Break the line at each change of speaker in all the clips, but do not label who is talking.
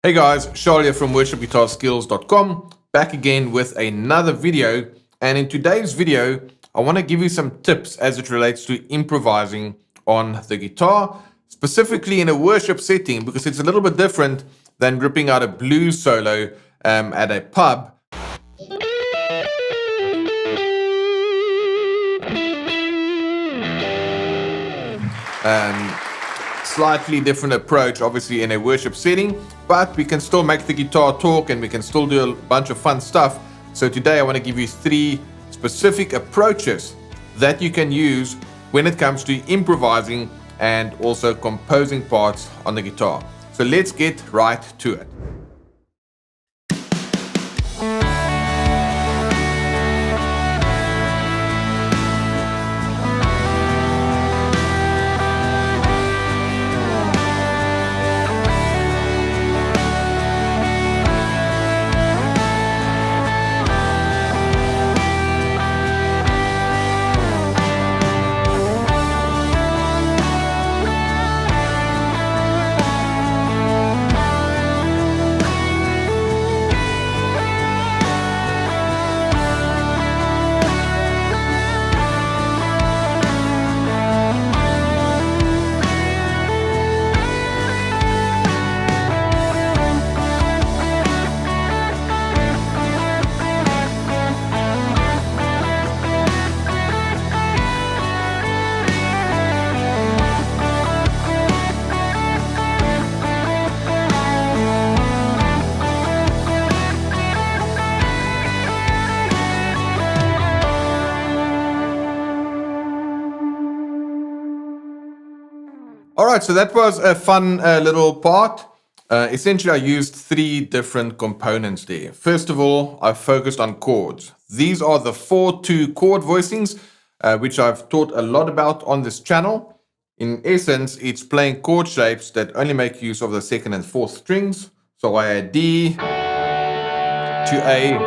Hey guys, Charlie here from worshipguitarskills.com, back again with another video. And in today's video, I want to give you some tips as it relates to improvising on the guitar, specifically in a worship setting, because it's a little bit different than ripping out a blues solo at a pub. Slightly different approach, obviously, in a worship setting, but we can still make the guitar talk and we can still do a bunch of fun stuff. So today I want to give you 3 specific approaches that you can use when it comes to improvising and also composing parts on the guitar. So let's get right to it. All right, so that was a fun little part. Essentially, I used 3 different components there. First of all, I focused on chords. These are the 4/2 chord voicings, which I've taught a lot about on this channel. In essence, it's playing chord shapes that only make use of the 2nd and 4th strings. So I add D to A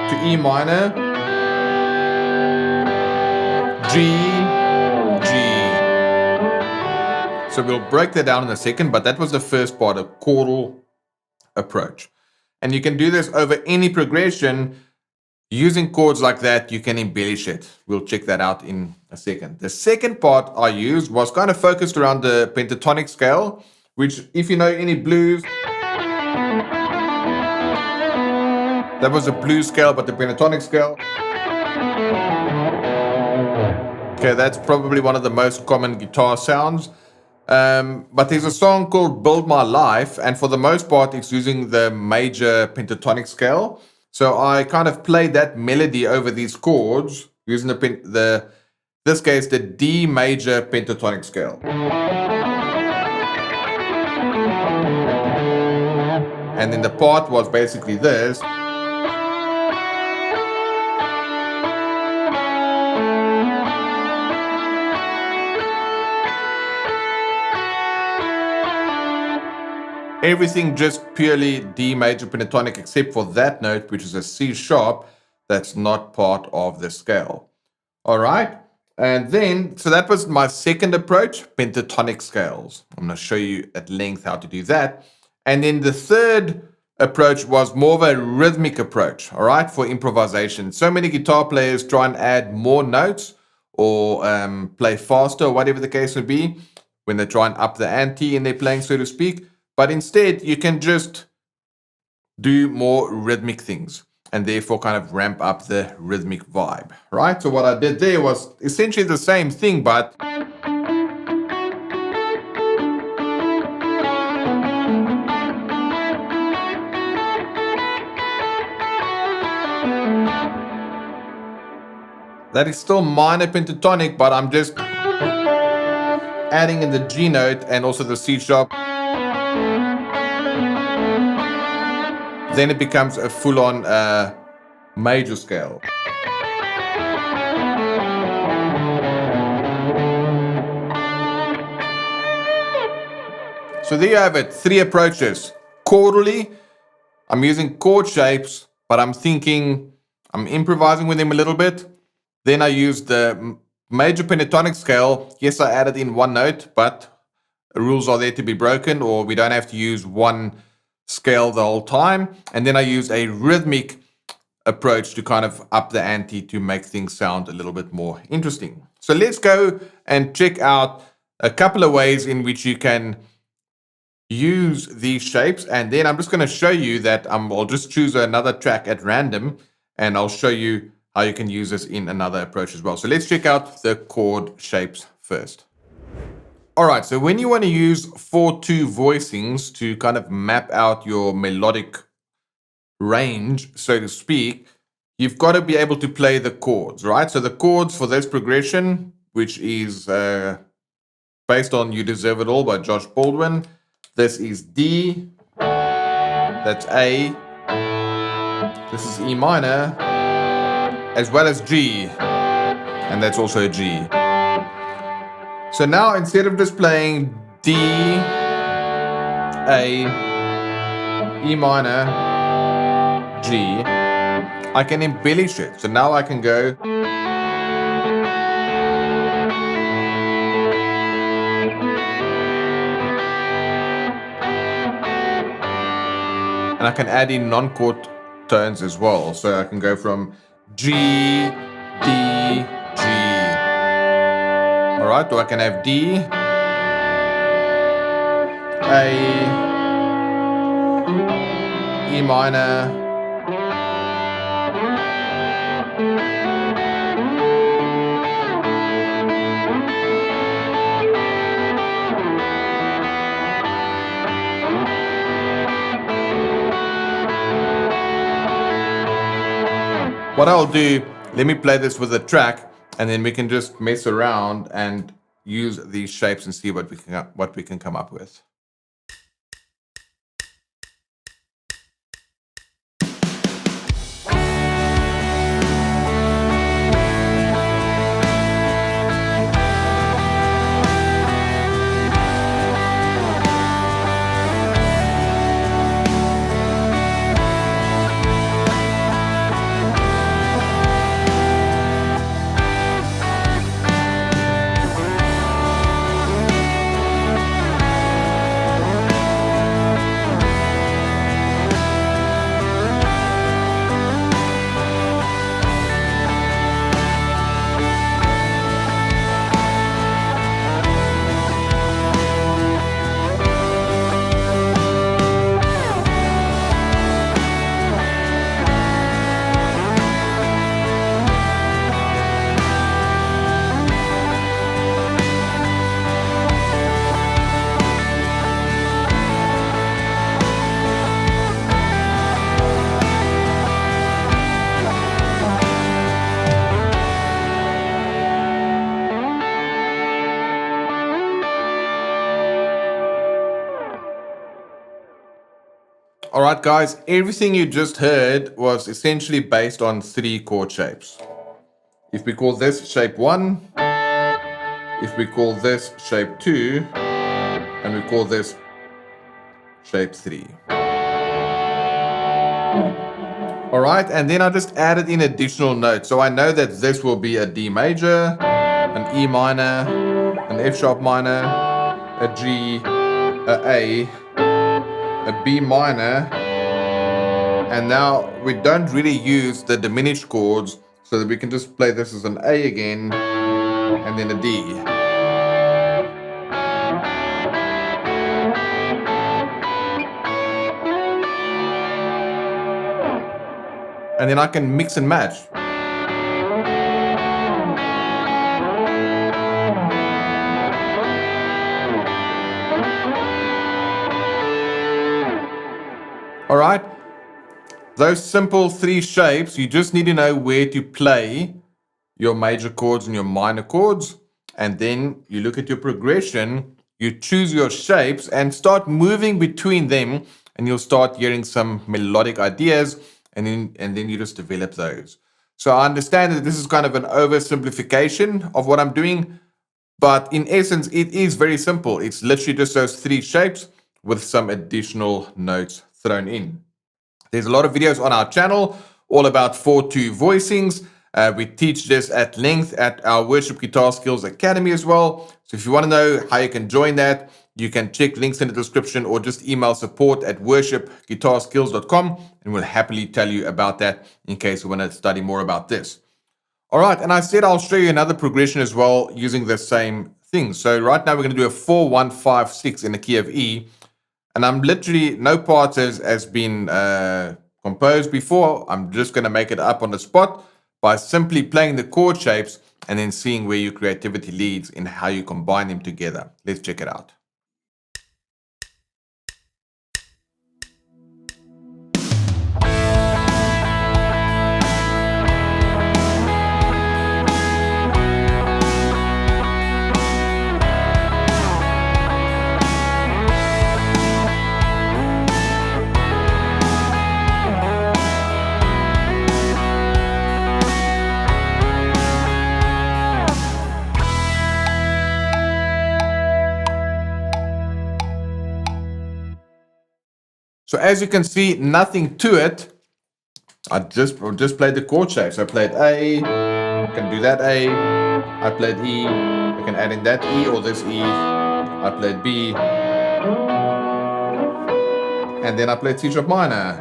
to E minor, G. So we'll break that down in a second, but that was the first part, a chordal approach. And you can do this over any progression. Using chords like that, you can embellish it. We'll check that out in a second. The second part I used was kind of focused around the pentatonic scale, which, if you know any blues, that was a blues scale, but the pentatonic scale. Okay, that's probably one of the most common guitar sounds. But there's a song called Build My Life, and for the most part, it's using the major pentatonic scale. So I kind of played that melody over these chords using this case, the D major pentatonic scale. And then the part was basically this. Everything just purely D major pentatonic except for that note, which is a C sharp, that's not part of the scale. All right. And then, so that was my second approach, pentatonic scales. I'm going to show you at length how to do that. And then the third approach was more of a rhythmic approach, all right, for improvisation. So many guitar players try and add more notes or play faster, or whatever the case would be, when they try and up the ante in their playing, so to speak. But instead, you can just do more rhythmic things and therefore kind of ramp up the rhythmic vibe, right? So what I did there was essentially the same thing, but that is still minor pentatonic, but I'm just adding in the G note and also the C sharp. Then it becomes a full-on major scale. So there you have it, 3 approaches. Chordally, I'm using chord shapes, but I'm improvising with them a little bit. Then I use the major pentatonic scale. Yes, I added in one note, but rules are there to be broken, or we don't have to use one scale the whole time. And then I use a rhythmic approach to kind of up the ante to make things sound a little bit more interesting. So let's go and check out a couple of ways in which you can use these shapes. And then I'm just going to show you that I'll just choose another track at random, and I'll show you how you can use this in another approach as well. So let's check out the chord shapes first. All right, so when you want to use 4/2 voicings to kind of map out your melodic range, so to speak, you've got to be able to play the chords, right? So the chords for this progression, which is based on You Deserve It All by Josh Baldwin, this is D, that's A, this is E minor, as well as G, and that's also a G. So now instead of just playing D, A, E minor, G, I can embellish it. So now I can go, and I can add in non-chord tones as well. So I can go from G, D, G. All right, or I can have D, A, E minor, what I'll do, let me play this with a track, and then we can just mess around and use these shapes and see what we can come up with. All right, guys, everything you just heard was essentially based on 3 chord shapes. If we call this shape 1, if we call this shape 2, and we call this shape 3. All right, and then I just added in additional notes. So I know that this will be a D major, an E minor, an F sharp minor, a G, a B minor, and now we don't really use the diminished chords, so that we can just play this as an A again, and then a D. And then I can mix and match. All right, those simple 3 shapes, you just need to know where to play your major chords and your minor chords. And then you look at your progression, you choose your shapes and start moving between them, and you'll start hearing some melodic ideas, and then you just develop those. So I understand that this is kind of an oversimplification of what I'm doing, but in essence, it is very simple. It's literally just those 3 shapes with some additional notes thrown in. There's a lot of videos on our channel all about 4/2 voicings. We teach this at length at our Worship Guitar Skills Academy as well. So if you want to know how you can join that, you can check links in the description or just email support@worshipguitarskills.com and we'll happily tell you about that in case you want to study more about this. All right, and I said I'll show you another progression as well using the same thing. So right now we're going to do a 4-1-5-6 in the key of E, and I'm literally, no parts has been composed before. I'm just going to make it up on the spot by simply playing the chord shapes and then seeing where your creativity leads in how you combine them together. Let's check it out. So as you can see, nothing to it. I just played the chord shapes. I played A, I can do that A. I played E, I can add in that E or this E. I played B, and then I played C sharp minor.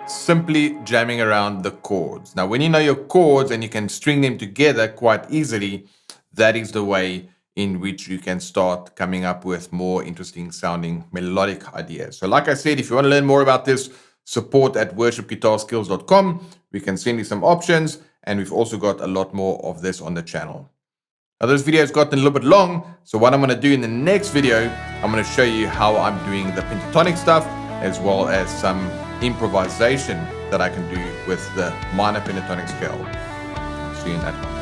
Simply jamming around the chords. Now, when you know your chords and you can string them together quite easily, that is the way in which you can start coming up with more interesting sounding melodic ideas. So like I said, if you want to learn more about this, support@worshipguitarskills.com. We can send you some options, and we've also got a lot more of this on the channel. Now this video has gotten a little bit long, so what I'm going to do in the next video, I'm going to show you how I'm doing the pentatonic stuff, as well as some improvisation that I can do with the minor pentatonic scale. See you in that one.